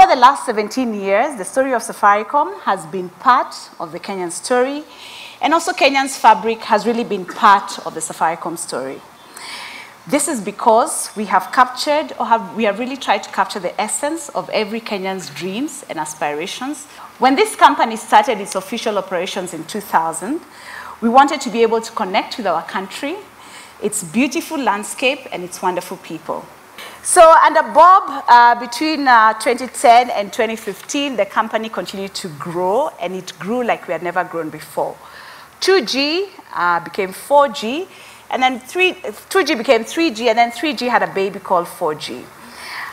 Over the last 17 years, the story of Safaricom has been part of the Kenyan story, and also Kenyan's fabric has really been part of the Safaricom story. This is because we have captured, we have really tried to capture the essence of every Kenyan's dreams and aspirations. When this company started its official operations in 2000, we wanted to be able to connect with our country, its beautiful landscape, and its wonderful people. So under Bob, between 2010 and 2015, the company continued to grow, and it grew like we had never grown before. 2G became 4G, and then 2G became 3G, and then 3G had a baby called 4G.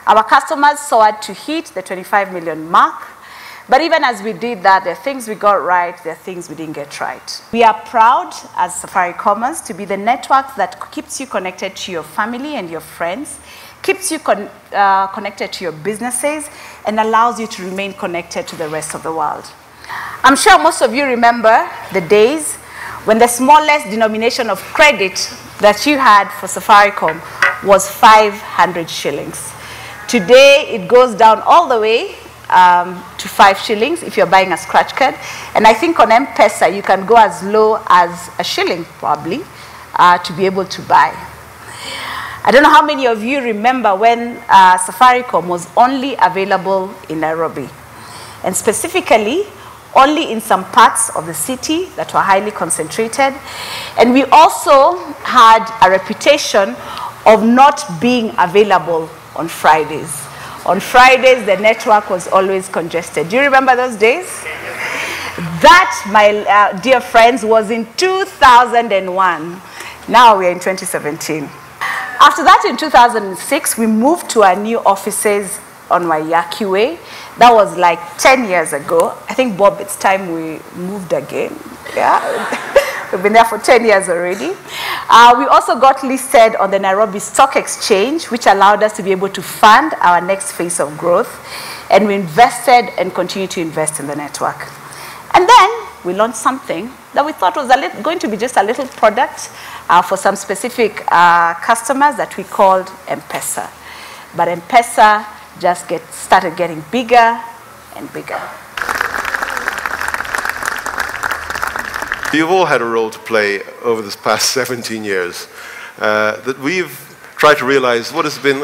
Our customers sought to hit the 25 million mark, but even as we did that, there are things we got right, there are things we didn't get right. We are proud as Safaricomers to be the network that keeps you connected to your family and your friends, keeps you connected to your businesses, and allows you to remain connected to the rest of the world. I'm sure most of you remember the days when the smallest denomination of credit that you had for Safaricom was 500 shillings. Today, it goes down all the way to 5 shillings if you're buying a scratch card. And I think on M-Pesa, you can go as low as a shilling, probably, to be able to buy. I don't know how many of you remember when Safaricom was only available in Nairobi, and specifically only in some parts of the city that were highly concentrated. And we also had a reputation of not being available on Fridays. On Fridays, the network was always congested. Do you remember those days? That, my dear friends, was in 2001. Now we're in 2017. After that, in 2006, we moved to our new offices on Waiyaki Way. That was like 10 years ago. I think, Bob, it's time we moved again. Yeah, we've been there for 10 years already. We also got listed on the Nairobi Stock Exchange, which allowed us to be able to fund our next phase of growth. And we invested and continue to invest in the network. And then we launched something that we thought was going to be just a little product for some specific customers that we called M-Pesa. But M-Pesa just started getting bigger and bigger. You've all had a role to play over this past 17 years that we've tried to realize what has been,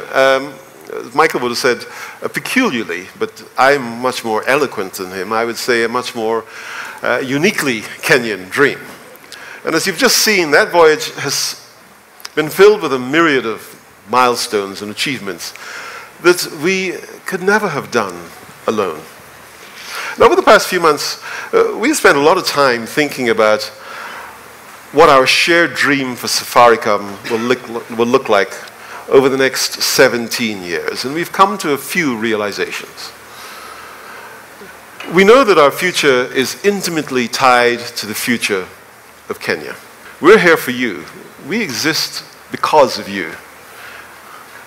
Michael would have said, peculiarly, but I'm much more eloquent than him. I would say a much more uniquely Kenyan dream. And as you've just seen, that voyage has been filled with a myriad of milestones and achievements that we could never have done alone. And over the past few months, we've spent a lot of time thinking about what our shared dream for Safaricom will look like over the next 17 years. And we've come to a few realizations. We know that our future is intimately tied to the future of Kenya. We're here for you. We exist because of you.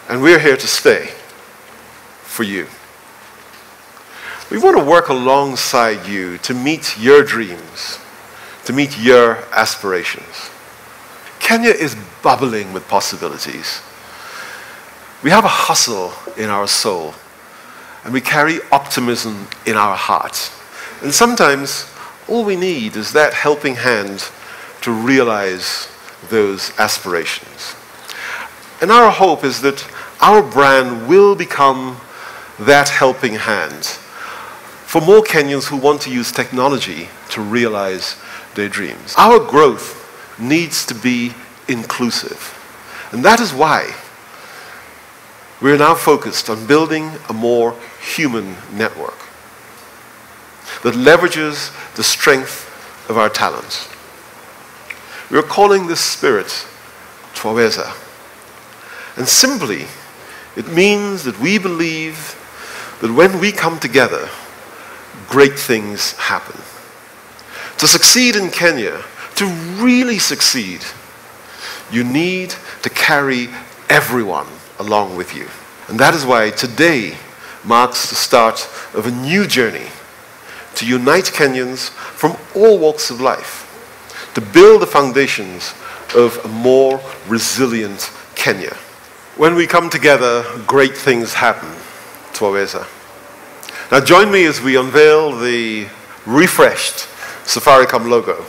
And we're here to stay for you. We want to work alongside you to meet your dreams, to meet your aspirations. Kenya is bubbling with possibilities. We have a hustle in our soul, and we carry optimism in our heart. And sometimes all we need is that helping hand to realize those aspirations. And our hope is that our brand will become that helping hand for more Kenyans who want to use technology to realize their dreams. Our growth needs to be inclusive. And that is why we're now focused on building a more human network that leverages the strength of our talents. We're calling this spirit Twaweza. And simply, it means that we believe that when we come together, great things happen. To succeed in Kenya, to really succeed, you need to carry everyone along with you. And that is why today marks the start of a new journey to unite Kenyans from all walks of life, to build the foundations of a more resilient Kenya. When we come together, great things happen, Twaweza. Now join me as we unveil the refreshed Safaricom logo.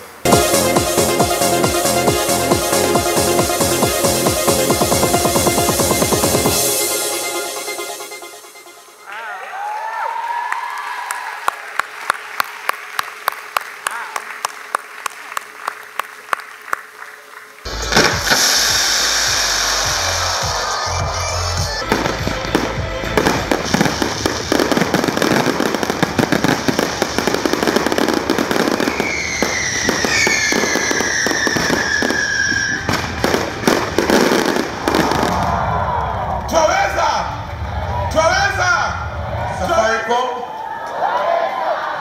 Safaricom.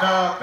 No.